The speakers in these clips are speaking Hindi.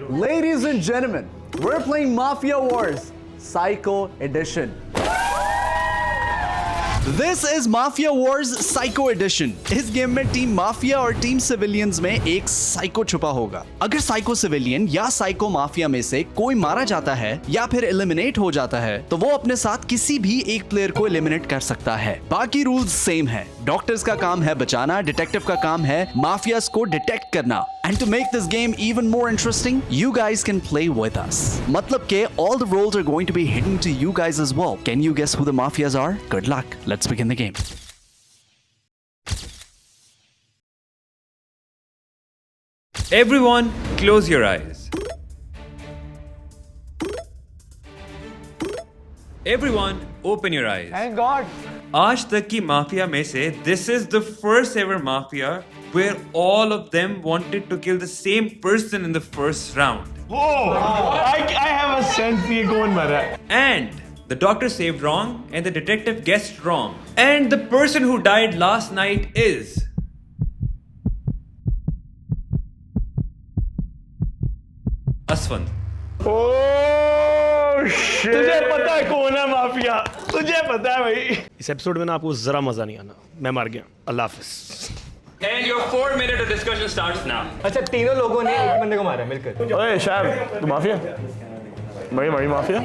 Ladies and gentlemen, we're playing Mafia Wars Psycho Edition. This is Mafia Wars Psycho Edition. इस गेम में टीम माफिया और टीम सिविलियंस में एक साइको छुपा होगा. अगर साइको सिविलियन या साइको माफिया में से कोई मारा जाता है या फिर एलिमिनेट हो जाता है तो वो अपने साथ किसी भी एक प्लेयर को एलिमिनेट कर सकता है. बाकी रूल्स सेम है. डॉक्टर्स का काम है बचाना, डिटेक्टिव का काम है माफियास को डिटेक्ट करना. And to make this game even more interesting, you guys can play with us. मतलब के all the roles are going to be hidden to you guys as well. Can you guess who the mafias are? Good luck. Let's begin the game. Everyone, close your eyes. Everyone, open your eyes. Thank God. आज तक की माफिया में से this is the first ever mafia where all of them wanted to kill the same person in the first round. I have a sense ये कौन मरा है. And the doctor saved wrong and the detective guessed wrong. And the person who died last night is Asfand. तुझे पता है कौन है माफिया? तुझे पता है भाई. इस एपिसोड में ना आपको जरा मजा नहीं आना. मैं मर गया. अल्लाह हाफिज. And your 4-minute discussion starts now. अच्छा तीनों लोगों ने एक बंदे को मारा मिलकर. ओए शायद तू माफिया? मरी माफिया?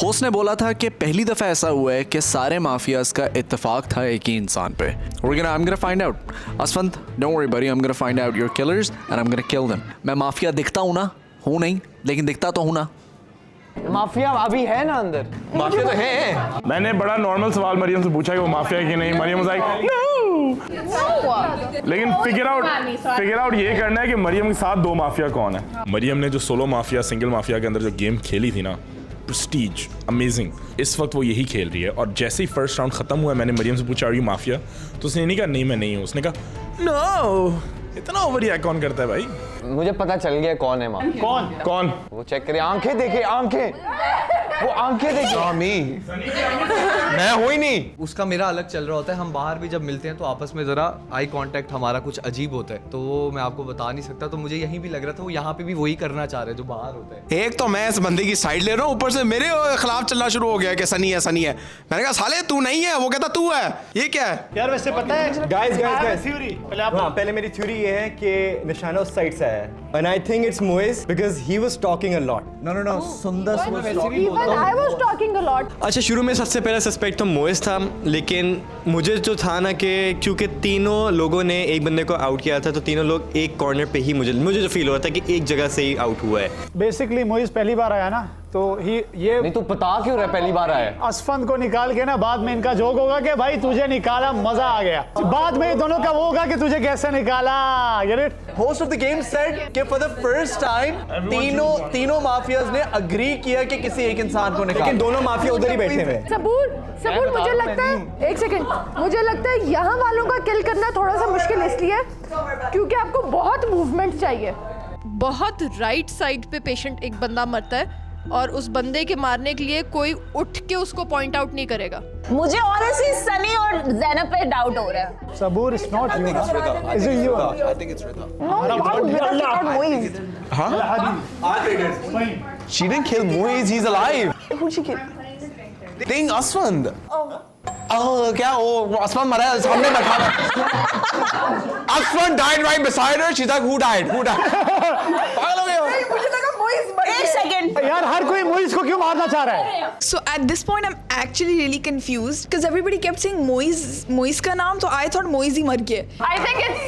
होस्ट ने बोला था कि पहली दफा ऐसा हुआ है कि सारे माफियाज का इत्तेफाक था एक ही इंसान पे. I'm gonna find out. Asfand, don't worry buddy, I'm gonna find out your killers and I'm gonna kill them. मैं माफिया दिखता हूँ ना? हूँ नहीं, लेकिन दिखता तो हूँ ना. माफिया अभी है ना अंदर. माफिया तो है. मैंने बड़ा नॉर्मल सवाल मरियम से पूछा कि वो माफिया है कि नहीं. मरियम लाइक लेकिन फिगर आउट ये करना है कि मरियम के साथ दो माफिया कौन है. मरियम ने जो सोलो माफिया सिंगल माफिया के अंदर जो गेम खेली थी ना, प्रेस्टीज अमेजिंग. इस वक्त वो यही खेल रही है. और जैसे ही फर्स्ट राउंड खत्म हुआ मैंने मरियम से पूछा आर यू माफिया, तो उसने नहीं कहा नहीं मैं नहीं हूँ. उसने कहा नो. इतना ओवर रिएक्ट कौन करता है भाई. मुझे पता चल गया कौन है माफिया. कौन वो चेक करिए. आंखें देखिए. वो आंखें देखिए. मैं हूँ ही नहीं. उसका मेरा अलग चल रहा होता है. हम बाहर भी जब मिलते हैं तो आपस में जरा आई कांटेक्ट हमारा कुछ अजीब होता है, तो वो मैं आपको बता नहीं सकता. तो मुझे यहीं भी लग रहा था वो यहाँ पे भी वही करना चाह रहे हैं जो बाहर होता है. एक तो मैं इस बंदे की साइड ले रहा हूँ, ऊपर से मेरे खिलाफ चलना शुरू हो गया कि सनी है. मैंने कहा साले तू नहीं है, वो कहता तू है. ये क्या है यार. वैसे पता है गाइस थ्योरी पहले मेरी थ्योरी ये है कि निशाना उस साइड से आया है. And I think it's Moiz because he was talking a lot. No. Sundar was talking. Even I was talking a lot. अच्छा शुरू में सबसे पहला सस्पेक्ट तो मोइज था, लेकिन मुझे जो था ना कि क्योंकि तीनों लोगों ने एक बंदे को आउट किया था तो तीनों लोग एक कॉर्नर पे ही मुझे जो फील हो रहा था कि एक जगह से ही आउट हुआ है. बेसिकली मोइज पहली बार आया ना, तो ये नहीं तो बता क्यों रहा है पहली बार आया. असफंद को निकाल के ना बाद में इनका जोक होगा कि भाई तुझे निकाला मजा आ गया. बाद में दोनों का वो होगा कि तुझे कैसे निकाला. Host of the game said कि for the first time तीनों माफियाज ने अग्री किया कि किसी एक इंसान को निकाल. लेकिन दोनों माफिया उधर ही बैठे हुए. सबूर मुझे लगता है एक सेकंड, मुझे लगता है यहाँ वालों का किल करना थोड़ा सा मुश्किल इसलिए क्योंकि आपको बहुत मूवमेंट चाहिए. बहुत राइट साइड पे पेशेंट एक बंदा मरता है और उस बंदे के मारने के लिए कोई उठ के उसको पॉइंट आउट नहीं करेगा. मुझे ऑनेस्टली सनी और ज़ैनब पे डाउट हो रहा है. Saboor it's not you. Is it you? I think it's Rida. Not Moiz. She didn't kill Moiz, he's alive. Who she kill? Think Asfand. क्या वो असफंद मरा है सामने बैठा था. Asfand died right beside her. She's like who died? पागल हो गए हो. एक सेकंड यार हर कोई मोइज को क्यों मारना चाह रहा है. So at this point I'm actually really confused because everybody kept saying Moiz का नाम, तो I thought Moiz ही मर गया. I think it's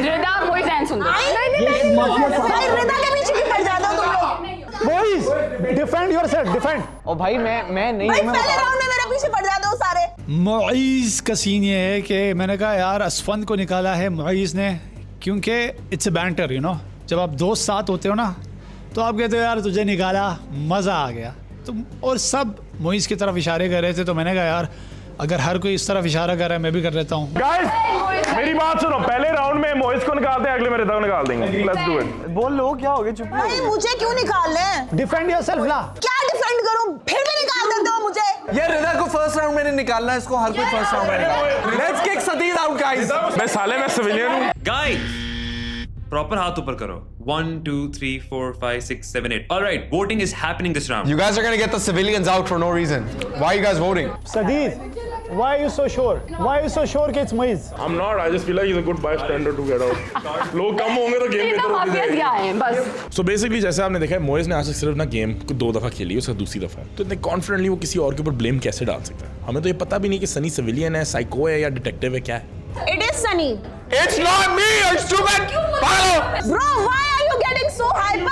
Rida, Moiz and Sundar. नहीं रिदा के पीछे क्यों पड़ जाते हो तुम लोग. Moiz defend yourself. डिफेंड. और भाई मैं नहीं भाई हूँ. पहले राउंड में मेरे पीछे पड़ जाते हो सारे. मोइज का सीन ये है कि मैंने कहा यार असफंद को निकाला है मोइज ने, क्योंकि it's a banter you know. जब आप दोस्त साथ होते हो ना तो आप कहते हो यार तुझे निकाला मज़ा आ गया. तो और सब मोइज की तरफ इशारे कर रहे थे, तो मैंने कहा यार अगर हर कोई इस तरफ इशारा कर रहा है मैं भी कर लेता हूँ. गाइस मेरी बात सुनो. पहले राउंड में मोइज को निकालते हैं, अगले में रिदा को निकाल देंगे. Let's do it. बोल लो क्या हो गया. चुप नहीं मुझे क्यों निकाल रहे. डिफेंड योरसेल्फ ना. क्या डिफेंड करूं, फिर भी निकाल देते हो मुझे. यार रिदा को फर्स्ट राउंड में निकालना है, इसको हर कोई फर्स्ट राउंड में निकालना. Let's kick Sadeed out guys. मैं साले मैं सिविलियन हूँ. Guys, Proper हाथ ऊपर करो. 1, 2, 3, 4, 5, 6, 7, 8. All right, voting is happening this round. You guys are gonna get the civilians out for no reason. Why are you guys voting? Sadeed, why are you so sure? Why are you so sure कि it's Moiz? I'm not. I just feel like he's a good bystander to get out. लोग कम होंगे तो गेम बेहतर होती जाएगी. हैं बस. So basically जैसे आपने देखा है मोइज ने आज तक सिर्फ ना गेम को 2 दफा खेली है, उसका दूसरी दफा. तो इतने कॉन्फिडेंटली वो किसी और के ऊपर ब्लेम कैसे डाल सकता है? हमें तो ये पता भी नहीं कि सनी सिविलियन है, साइको है या डिटेक्टिव है, क्या है? It is Sunny. It's not me, you're stupid! Follow! Bro, why are you getting so hyper?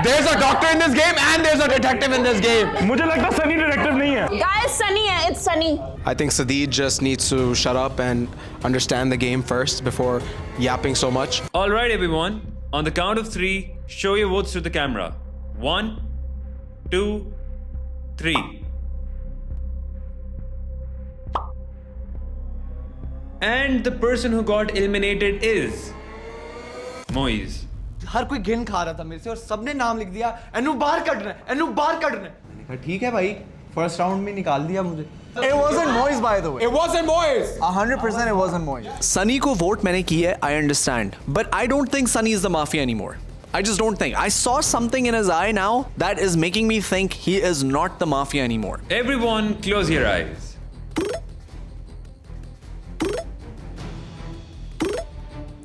There's a doctor in this game and there's a detective in this game. मुझे लगता है सनी डिटेक्टिव नहीं है. Guys, Sunny hai. It's Sunny. I think Sadeed just needs to shut up and understand the game first before yapping so much. All right, everyone. On the count of 3, show your votes to the camera. 1, 2, 3. And the person who got eliminated is Moiz. हर कोई गिन खा रहा था मेरे से और सबने नाम लिख दिया, एनु बाहर कटना है, एनु बाहर कटना है. मैंने कहा ठीक है भाई, फर्स्ट राउंड में निकाल दिया मुझे. It wasn't Moiz, by the way. It wasn't Moiz! 100% it wasn't Moiz. Sunny को वोट मैंने की है, I understand, but I don't think Sunny is the mafia anymore. I just don't think. I saw something in his eye now that is making me think he is not the mafia anymore. Everyone, close your eyes.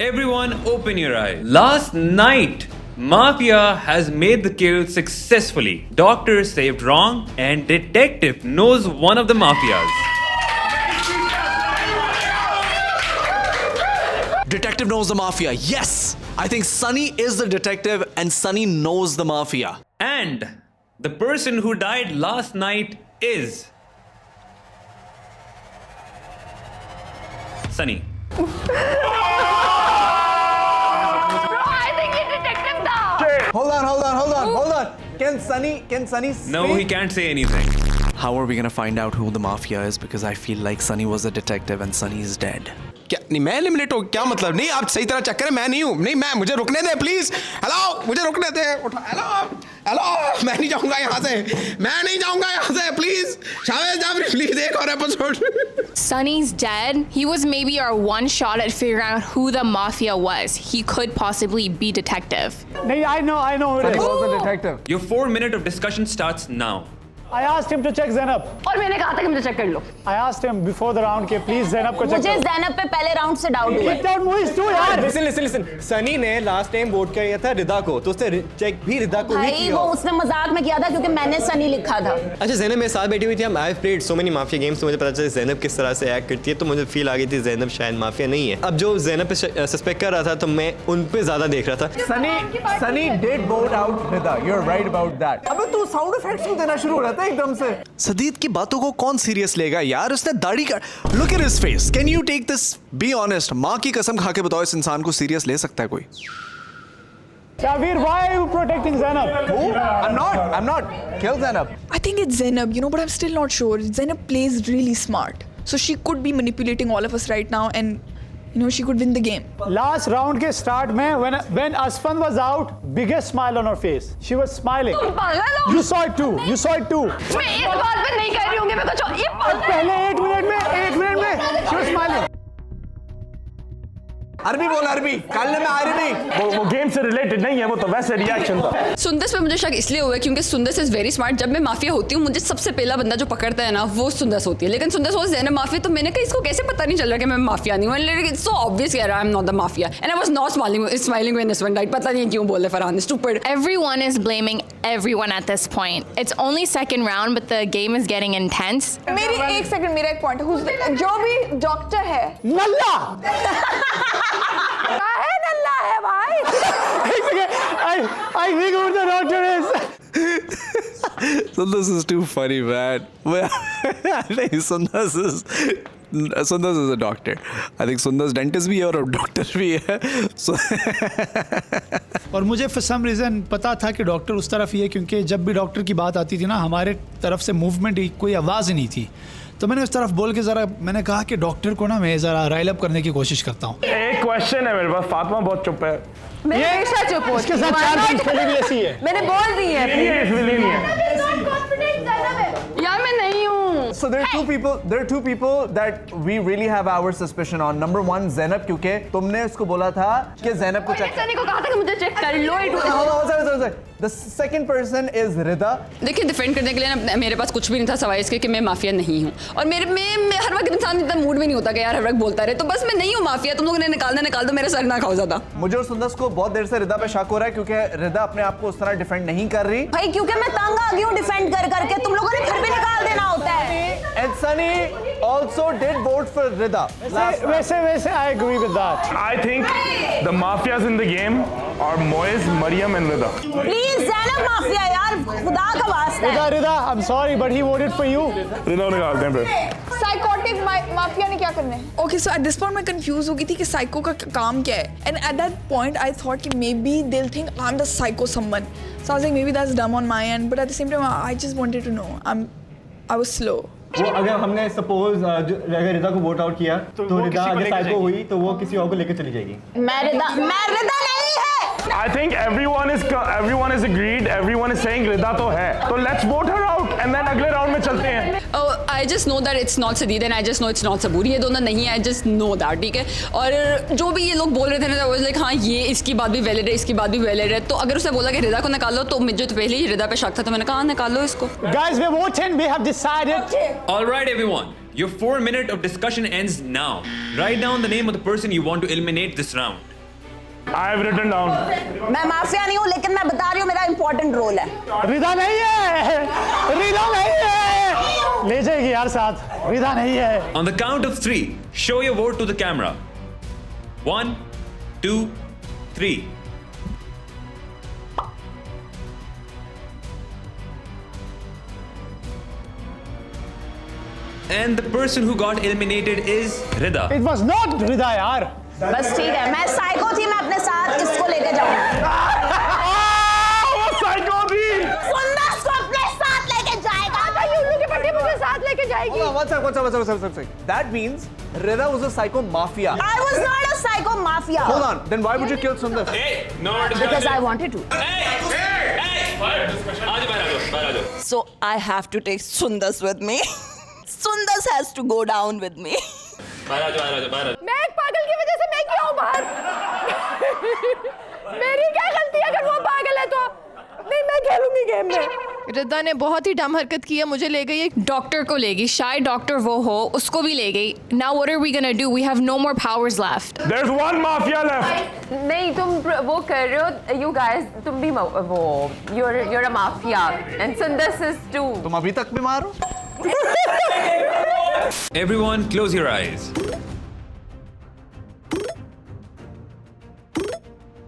Everyone, open your eyes. Last night, Mafia has made the kill successfully. Doctor saved wrong, and detective knows one of the mafias. Detective knows the mafia. Yes! I think Sunny is the detective and Sunny knows the mafia. And the person who died last night is Sunny. Hold on. Can Sunny No, he can't say anything. How are we gonna find out who the mafia is? Because I feel like Sunny was the detective and Sunny is dead. क्या नहीं मैं एलिमिनेट हो क्या मतलब? नहीं आप सही तरह चेक करें, मैं नहीं हूँ. नहीं मैं मुझे रुकने दे प्लीज. हेलो मुझे रुकने दे. हेलो मैं नहीं जाऊँगा यहाँ से. मैं नहीं जाऊँगा यहाँ से प्लीज. शावेद जाफरी प्लीज एक और episode. Sunny's dead. He was maybe our one shot at figuring out who the mafia was. He could possibly be detective. नहीं, I know who it He is. was a detective. Your 4-minute of discussion starts now. I asked him to check Zainab. और मैंने कहा था कि मुझे चेक कर लो. I asked him before the round कि please Zainab को check मुझे करो. ज़ैनब पे पहले राउंड से डाउट हुआ. Check out Moiz too यार. लिसन सनी ने लास्ट टाइम वोट किया था रिदा को, तो उसने चेक भी रिदा को ही भाई किया. वो उसने मजाक में किया था क्योंकि मैंने सनी लिखा था. अच्छा ज़ैनब मेरे साथ बैठी हुई थी. I have played so many mafia games, तो मुझे पता चला ज़ैनब किस तरह से एक्ट करती है, तो मुझे फील आ गई थी ज़ैनब शायद माफिया नहीं है. अब जो ज़ैनब पे सस्पेक्ट कर रहा था तो मैं उन पे ज्यादा देख रहा था. Sunny did vote out Rida. You're right about that. अबे तू sound effects क्यों देना शुरू हो रहा था एकदम से? सदीद की बातों को कौन सीरियस लेगा यार? उसने दाढ़ी का look at his face. Can you take this? Be honest. माँ की कसम खा के बताओ, इस इंसान को सीरियस ले सकता है कोई? Shavir, why are you protecting Zainab? Who? I'm not. Kill Zainab. I think it's Zainab, but I'm still not sure. Zainab plays really smart. So she could be manipulating all of us right now and she could win the game. Last round के start में when Asfan was out, biggest smile on her face. She was smiling. तुम पागल हो? You saw it too. मैं इस बात पे नहीं कह रही हूँ कि मैं कुछ और ये पागल है. पहले 1 मिनट में she was smiling. अरबी बोल अरबी. कल मैं अरबी. वो गेम से रिलेटेड नहीं है, वो तो वैसे रिएक्शन था. सुंदस पे मुझे शक इसलिए हुआ है क्योंकि सुंदस इज वेरी स्मार्ट. जब मैं माफिया होती हूँ मुझे सबसे पहला बंदा जो पकड़ता है ना वो सुंदस होती है, लेकिन सुंदस वो ज़ैनब माफिया, तो मैंने कहा इसको कैसे पता नहीं चल रहा कि मैं माफिया नहीं हूँ. लेकिन सो ऑब्वियस यार, I am not the mafia and I was not smiling when this one died. पता नहीं क्यों बोले Farhan, stupid. Everyone is blaming everyone at this point. It's only second round, but the game is getting intense. मेरी एक सेकंड, मेरा एक पॉइंट है. जो भी डॉक्टर है नल्ला. काहे नल्ला है भाई? I think who the doctor is. Sundas is too funny, man. I think Sundas is a doctor. I think Sundas dentist भी है और डॉक्टर भी है. और मुझे for some reason पता था कि डॉक्टर उस तरफ ही है, क्योंकि जब भी डॉक्टर की बात आती थी ना, हमारे तरफ से मूवमेंट ही, कोई आवाज़ ही नहीं थी. तो मैंने उस तरफ बोल के ज़रा मैंने कहा कि डॉक्टर को ना मैं ज़रा राइल अप करने की कोशिश करता हूँ. एक क्वेश्चन है मेरे पास. फातिमा बहुत चुप है. मैं हमेशा चुप हूँ. इसके साथ 4 दिन खेली भी ऐसी है. मैंने बोल दी है. ये इसलिए नहीं है. यार मैं नहीं हूँ. so there are two people that we really have our suspicion on. Number one, Zainab, क्योंकि तुमने उसको बोला था कि Zainab को check सनी को कहा था कि मुझे चेक कर लो. The second person is Rida. देखिए डिफेंड करने के लिए ना मेरे पास कुछ भी नहीं था सवाल इसके कि मैं माफिया नहीं हूँ और मेरे में हर वक्त इंसान इतना मूड में नहीं होता कि यार हर वक्त बोलता रहे तो बस मैं नहीं हूँ माफिया. तुम लोगों ने निकाल दो मेरा सर ना खाओ ज्यादा. मुझे और सुंदर को बहुत देर से रिदा पे शक हो रहा है क्योंकि रिदा अपने आप को उस तरह डिफेंड नहीं कर रही भाई क्योंकि मैं तंग आ गई हूँ डिफेंड कर करके. तुम लोगों ने फिर भी निकाल देना होता है. And Sunny also did vote for Rida. वैसे I agree with that. I think the mafias in the game are Moez, Mariam and Rida. Please Zainab mafia यार खुदा का वास्ता है. Rida, I'm sorry, but he voted for you. Rida निकालते हैं फिर. साइकोटिक माफिया ने क्या करना है? Okay so at this point मैं कंफ्यूज हो गई थी कि साइको का काम क्या है. And at that point I thought कि maybe they will think I am the psycho someone. So I was like maybe that's dumb on my end but at the same time I just wanted to know. I was slow. वो अगर हमने सपोज अगर रिदा को वोट आउट किया तो रिदा अगर साइको हुई तो वो किसी और को लेकर चली जाएगी. मैं रिदा नहीं है. I think everyone is agreed. Everyone is saying Rida तो है. So let's vote her out and then अगले राउंड में चलते हैं. Oh, I just know that it's not Sadeed and I just know it's not Sabur. ये दोनों नहीं है. I just know that. ठीक है. और जो भी ये लोग बोल रहे थे ना, वो लाइक हाँ ये इसकी बात भी वैलिड है, इसकी बात भी वैलिड है. तो अगर उसे बोला कि रिदा को निकाल लो तो मुझे तो पहले ही रिदा पे शक था तो मैंने कहा निकाल लो इसको. Guys, we voted. We have decided. All right, everyone. Your 4 minute of discussion ends now. Write down the name of the person you want to eliminate this round. I have written down. मैं माफिया नहीं हूँ लेकिन मैं बता रही हूँ मेरा इंपॉर्टेंट रोल है. रिदा नहीं है. रिदा नहीं है. ले जाएगी यार साथ. रिदा नहीं है. On the count of 3, show your vote to the camera. 1, 2, 3. And the person who got eliminated is Rida. It was not Rida यार. बस ठीक है मैं साइको थी. मैं अपने साथ इसको लेके जाऊंगी. वो साइको थी. सुंदर को अपने साथ लेके जाएगा. यूनू की पट्टी मुझे साथ लेके जाएगी. One second. That means Rida was a psycho mafia. I was not a psycho mafia. Hold on. Then why would you kill Sundar? Hey, no Because I wanted to. Hey. So I have to take Sundas with me. Sundas has to go down with me. मैं एक पागल की वजह से मैं क्यों बाहर? मेरी क्या गलती है अगर वो पागल है तो? नहीं मैं खेलूंगी गेम में. रिदा ने बहुत ही डम हरकत की है. मुझे ले गई एक डॉक्टर को ले गई. शायद डॉक्टर वो हो, उसको भी ले गई. Now what are we gonna do? We have no more powers left. There's one mafia left. नहीं तुम वो कर रहे हो. You guys तुम भी वो you're a mafia and Sundas is too. तुम अभी तक बीमार हो? Everyone, close your eyes.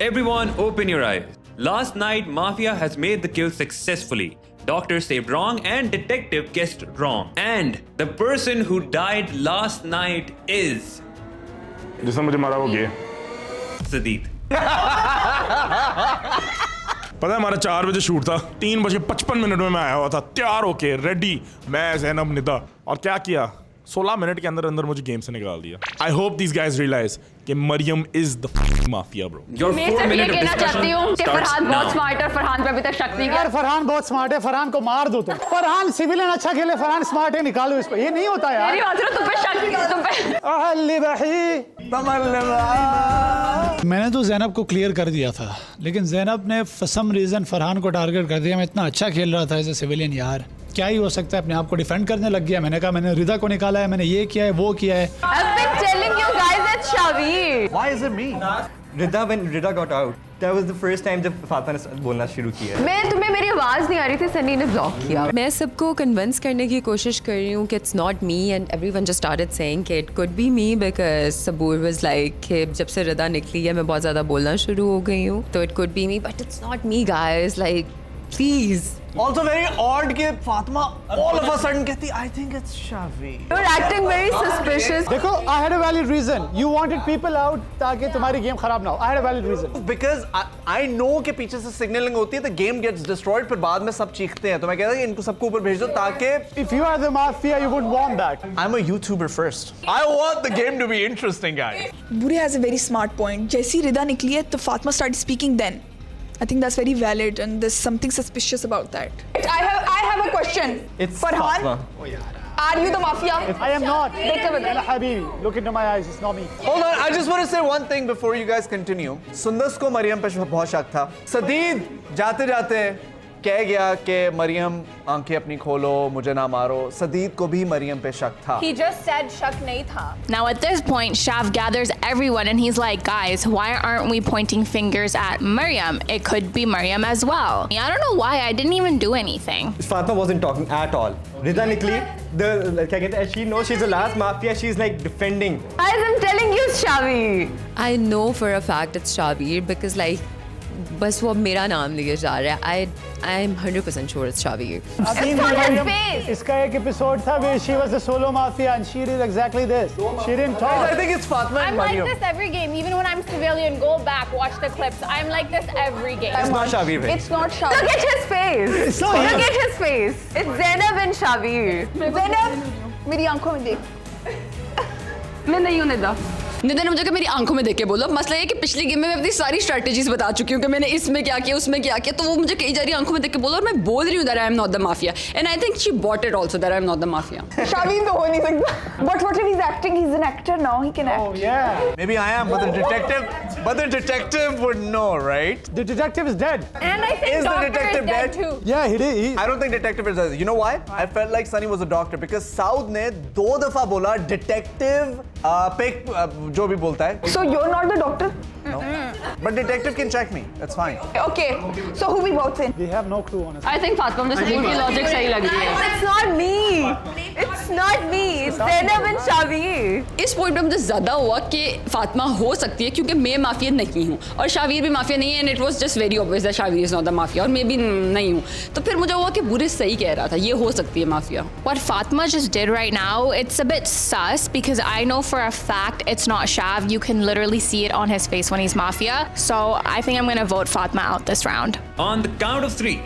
Everyone, open your eyes. Last night, Mafia has made the kill successfully. Doctor saved wrong and detective guessed wrong. And the person who died last night is जिसने मुझे मारा वो गे. Sadeed. पता है हमारा 4 बजे शूट था. 3:55 में मैं आया हुआ था तैयार होके रेडी. मैं ज़ैनब निदा और क्या किया 16 मिनट के अंदर मुझे गेम से निकाल दिया. I hope these guys realise कि Mariam is the mafia bro. मैं सिर्फ ये कहना चाहती हूँ कि फरहान बहुत स्मार्ट है. फरहान पे अभी तक शक नहीं किया. यार फरहान बहुत स्मार्ट है. फरहान को मार दो तुम. फरहान सिविलियन अच्छा खेले. फरहान स्मार्ट है. निकालो इसको. ये नहीं होता यार. मेरी बात सुनो. तुम पे शक नहीं किया. तुम पे मैंने तो ज़ैनब को क्लियर कर दिया था लेकिन ज़ैनब ने फॉर सम रीज़न फरहान को टारगेट कर दिया. मैं इतना अच्छा खेल रहा था एज ए सिविलियन यार. क्या ही हो सकता है. अपने आप को डिफेंड करने लग गया. मैंने कहा मैंने रिदा को निकाला है. मैंने ये किया है वो किया है. I've been telling you guys it's Shavir. Why is it me? Rida, when Rida got out, that was the first time जब फातिमा ने बोलना शुरू किया. मैं तुम्हें मेरी आवाज़ नहीं आ रही थी. सनी ने ब्लॉक किया. मैं सबको कन्विंस करने की कोशिश कर रही हूँ कि it's not me and everyone just started saying कि it could be me because Saboor was like कि जब से रिदा निकली है मैं बहुत ज़्यादा बोलना शुरू हो गई हूँ तो it could be me but it's not me guys. Like please. Also very odd कि Fatima all of a sudden कहती I think it's Shavi. You're acting very suspicious. देखो I had a valid reason. You wanted people out ताकि तुम्हारी गेम खराब ना हो. I had a valid reason. Because I know कि पीछे से signaling होती है तो game gets destroyed फिर बाद में सब चीखते हैं तो मैं कहता हूँ इनको सबको ऊपर भेज दो ताकि If you are the mafia you would want that. I'm a YouTuber first. I want the game to be interesting guys. Buri has a very smart point. जैसी रिदा निकली है तो Fatima started speaking then. I think that's very valid and there's something suspicious about that. I have a question. It's Farhan. Fatma. Are you the mafia? I am not. देख के बता। Habibi, look into my eyes. It's not me. Hold on, I just want to say one thing before you guys continue. Sundas को मरियम पे बहुत शक था. सदीद जाते जाते कह गया कि मरियम आंखें अपनी खोलो, मुझे ना मारो. सदीद को भी मरियम पे शक था. He just said शक नहीं था. Now at this point, Shav gathers everyone and he's like, guys, why aren't we pointing fingers at Maryam? It could be Maryam as well. I don't know why, I didn't even do anything. Fatma wasn't talking at all. Rida nikli, she knows she's the last mafia, she's like defending. I'm telling you, Shavi. I know for a fact it's Shavir because like बस वो अब मेरा नाम लिए जा रहा है. I am 100% sure it's Shavir. इसका एक एपिसोड था where she was a solo mafia and she did exactly this. She didn't talk. I think it's Fatma and I'm like Maryam. this every game, even when I'm civilian. Go back, watch the clips. I'm like this every game. It's not Shavir, bhai. It's not Shavir. Look at his face. It's not Look him. at his face. It's Zainab and Shavir. Zainab, मेरी आंखों में देख. मैं नहीं हूँ निदा. निदा ने मुझे कहा मेरी आंखों में देख के बोलो. मसला ये कि पिछली गेम में मैं अपनी सारी स्ट्रेटजीज बता चुकी हूँ कि मैंने इसमें क्या किया, उसमें क्या किया. तो वो मुझे कही जा रही है आंखों में देख के बोलो और मैं बोल रही हूँ that I am not the mafia. And I think she bought it also that I am not the mafia. Shavir तो हो नहीं सकता. But what if he's acting? He's an actor now. He can act. Oh yeah. Maybe I am, but the detective would know, right? The detective is dead. And I think Is the Doctor detective is dead dead? too. Yeah, he did. I don't think detective is dead. You know why? I felt like Sunny was a doctor because Saud ने 2 दफा बोला detective pick जो भी बोलता है. So you're not the doctor? No. But detective can check me. That's fine. Okay. So who we both in? We have no clue on it. I think Fatma मुझे स्कूल की लॉजिक सही लग रही है. It's not me. It's not me. It's Zainab and Shavir. इस पॉइंट पे मुझे ज्यादा हुआ कि फातिमा हो सकती है क्योंकि मैं माफिया नहीं हूँ और शावीर भी माफिया नहीं है. And it was just very obvious that Shavir is not the mafia और मैं भी नहीं हूँ. तो फिर मुझे हुआ कि बुरे सही कह रहा था, ये हो सकती है mafia. What Fatma just did right now, it's a bit sus because I know for a fact it's not Shav. You can literally see it on his face when he's mafia. So I think I'm gonna vote Fatma out this round. On the count of 3,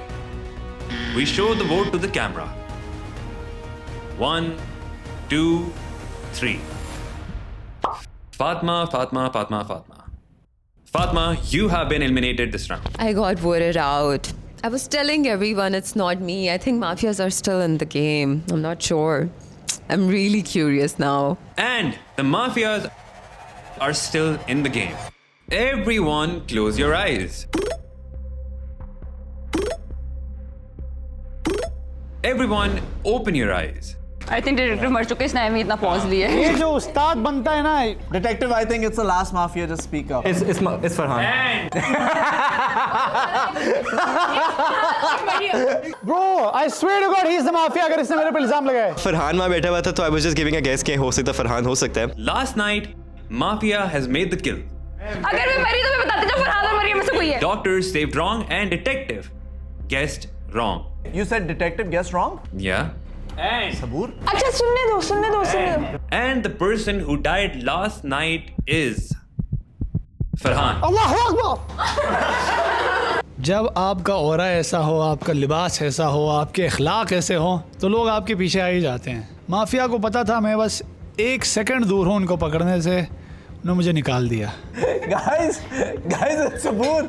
we show the vote to the camera. 1, 2, 3. Fatma, Fatma, Fatma, Fatma. Fatma, you have been eliminated this round. I got voted out. I was telling everyone it's not me. I think mafias are still in the game. I'm not sure. I'm really curious now. And the mafias are still in the game. Everyone, close your eyes. Everyone, open your eyes. I think detective मर चुके, इसने हमें इतना पॉज लिया है. ये जो उस्ताद बनता है ना. Detective, I think it's the last mafia. Just speak up. It's Farhan. Bro, I swear to God, he's the mafia. अगर इसने मेरे पे इल्जाम लगाया. फरहान वहाँ बैठा हुआ था तो I was just giving a guess कि हो सकता है फरहान हो सकता है. Last night, Mafia has made the kill. अगर मैं मरी तो मैं बताती जब फरहान और मरियम में से कोई है. Doctors saved wrong and detective guessed wrong. You said detective guessed wrong? Yeah. And Saboor? अच्छा सुनने दो. And the person who died last night is Farhan. अल्लाहु अकबर. जब आपका ऑरा ऐसा हो, आपका लिबास ऐसा हो, आपके अखलाक ऐसे हो तो लोग आपके पीछे आ ही जाते हैं. माफिया को पता था मैं बस 1 सेकंड दूर हूँ उनको पकड़ने से, उन्होंने मुझे निकाल दिया. Guys, it's Saboor.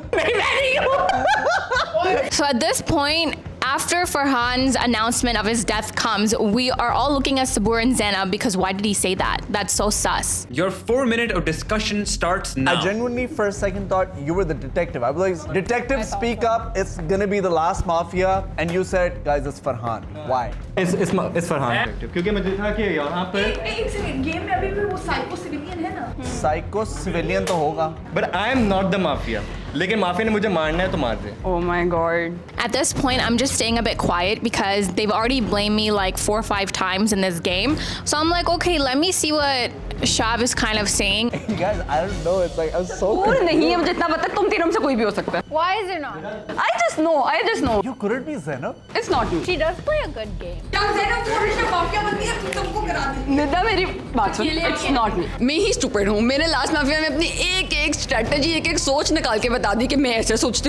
So at this point, after Farhan's announcement of his death comes, we are all looking at Saboor and Zainab because why did he say that? That's so sus. Your 4 minute of discussion starts now. I genuinely, for a second, thought you were the detective. I was like, detective, speak up. It's gonna be the last mafia. And you said, guys, it's Farhan. Why? It's Farhan. क्योंकि मुझे था कि यहाँ पर. एक सेकंड, गेम में अभी भी वो साइको सिविलियन है ना. Psycho civilian तो होगा. But I am not the mafia. लेकिन माफिया ने मुझे मारना है तो मार दे. Oh my god. At this point, I'm just staying a bit quiet because they've already blamed me like 4 or 5 times in this game. So I'm like, okay, let me see what Shav is kind of saying. Guys, I don't know. It's like I'm so. और नहीं है, मुझे इतना पता है तुम तीनों में से कोई भी हो सकता है. Why is it not? I just know. You couldn't be Zainab. It's not me. She does play a good game. Zainab हमेशा माफिया बनती है, तुमको गिरा देती है. निदा मेरी बात सुन. It's not me. मैं ही स्टूपिड हूँ. मैंने लास्ट माफिया में अपनी एक स्ट्रेटजी, एक सोच निकाल के बता दी कि मैं ऐसे सोचती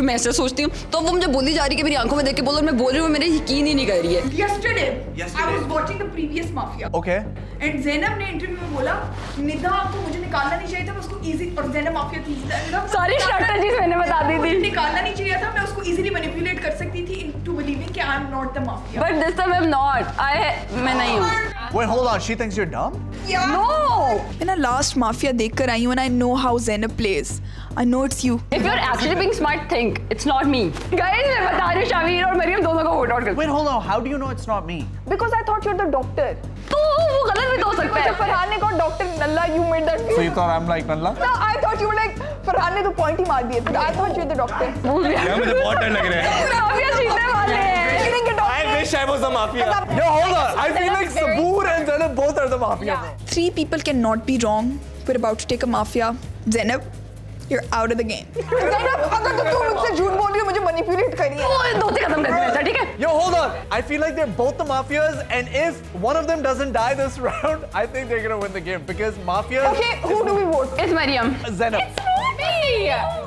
हूँ. तो वो मुझे बोली जा रही कि मेरी आंखों में देख के बोलो, मैं बोल रही हूँ, मेरे यकीन ही नहीं कर रही है. Yesterday, I was watching the previous mafia. Okay. And Zainab ने इंटरव्यू में बोला, निदा आपको मुझे निकालना नहीं चाहिए था, मैं उसको इजी और Zainab माफिया थी. सारी स्ट्रेटजीज मैंने बता दी थी. निकालना नहीं चाहिए था, मैं उसको इजीली मैनिपुलेट कर सकती थी into believing कि I am not the mafia. But this time I'm not. मैं नहीं हूँ. Wait, hold on. She thinks you're dumb? Yeah. No. मैं ना last Mafia देख कर आई हूँ and I know how Zainab plays. I know it's you. If you're actually being smart, think it's not me. Guys, मैं बता रही हूँ शावीर और मरियम दोनों को वोट आउट कर. Wait, hold on. How do you know it's not me? Because I thought you're the doctor. तो वो गलत भी तो हो सकता है. फरहान ने कहा doctor Nalla, you made that feel. So you thought I'm like Nalla? No, I thought you were like Farhan ने तो पॉइंट ही मार दिए. But I thought you're the doctor. यार मुझे बहुत डर लग रहा है. माफिया जीतने वाले हैं. Cheating के doctor. I wish I was the mafia. Yo, hold on. I feel like Saboor and Zainab both are the mafia. Three people cannot be wrong. We're about to take a mafia. Zainab, you're out of the game. Zainab, अगर तुम मुझसे झूठ बोल रही हो, मुझे manipulate करिए. वो दो से खत्म कर दिया, ठीक है? Yo, hold on. I feel like they're both the mafias, and if one of them doesn't die this round, I think they're gonna win the game because mafias. Okay, who do we vote? It's Mariam. Zainab. It's not me.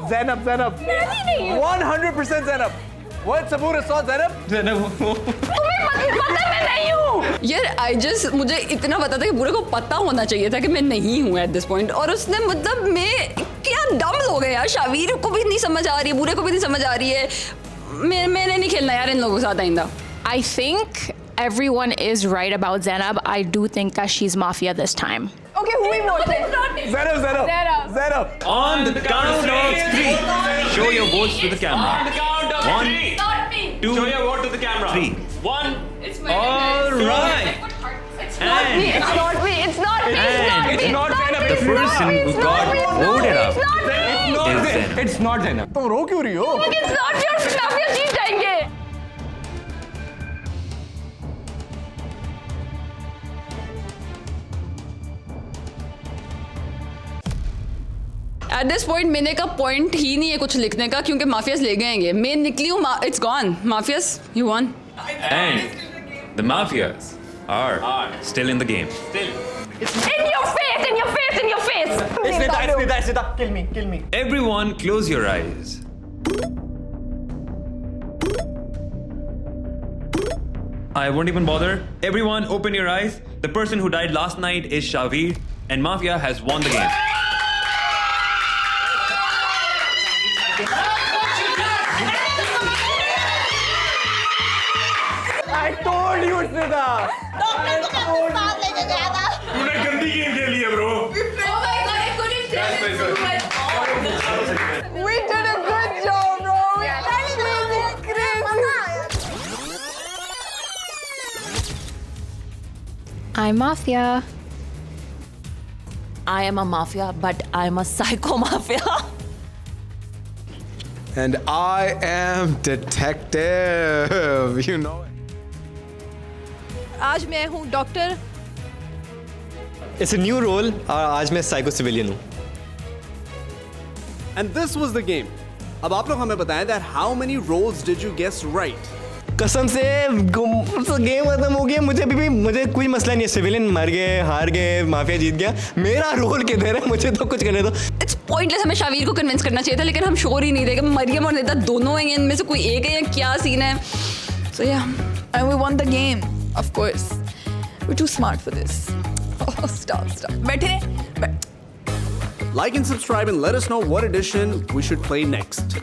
Zainab. नहीं. 100% Zainab. What? Saboor has saw Zainab? तुम्हें पता मैं नहीं हूँ. यार, मुझे इतना पता था कि बुरे को पता होना चाहिए था कि मैं नहीं हूँ at this point. और उसने मतलब मैं क्या डम लोग हैं यार. शावीर को भी नहीं समझ आ रही है, बुरे को भी नहीं समझ आ रही है. मैंने नहीं खेलना यार इन लोगों के साथ आइंदा. I think everyone is right about Zainab. I do think that she's mafia this time. Okay, who we vote? Zainab. On the count of 3, show your votes to the camera. On the count of 1, 3. Not me. 2, Show your vote to the camera. 3. 1. It's my All right. It's not me. It's not me. It's not me. It's not me. The person who got voted out is Zainab. It's not Zainab. तुम रो क्यों रही हो? It's not your mafia जीत जाएंगे. At this point मैंने का पॉइंट ही नहीं है कुछ लिखने का क्योंकि माफियास ले गएंगे. मैं निकली हूँ. It's gone. Mafias, you won. And the mafias are still in the game. In your face! In your face! In your face! It's Nita. Kill me. Everyone close your eyes. I won't even bother. Everyone open your eyes. The person who died last night is Shaveer and Mafia has won the game. I told you it's Nida. Doctor को मैं साथ लेके गया था. तूने गंदी गेम खेली है bro. Oh my god, I couldn't tell you so much. We did a good job, bro. We made it crazy. I'm mafia. I am a mafia, but I'm a psycho mafia. And I am detective. You know it. आज मैं हूँ doctor. It's a new role. और आज मैं साइको सिविलियन हूँ. And this was the game. अब आप लोग हमें बताएं that how many roles did you guess right? कसम से गेम खत्म हो गया. मुझे कोई मसला नहीं है. सिविलियन मर गए, हार गए, माफिया जीत गया. मेरा रोल किधर है? मुझे तो कुछ करने दो. It's pointless. हमें शावीर को कन्विंस करना चाहिए था लेकिन हम श्योर ही नहीं थे कि मरियम और निदा दोनों हैं. इनमें से कोई एक है या क्या सीन है. So yeah, and we won the game. Of course, we're too smart for this. Oh, stop. बैठे रहे. Like and subscribe and let us know what edition we should play next.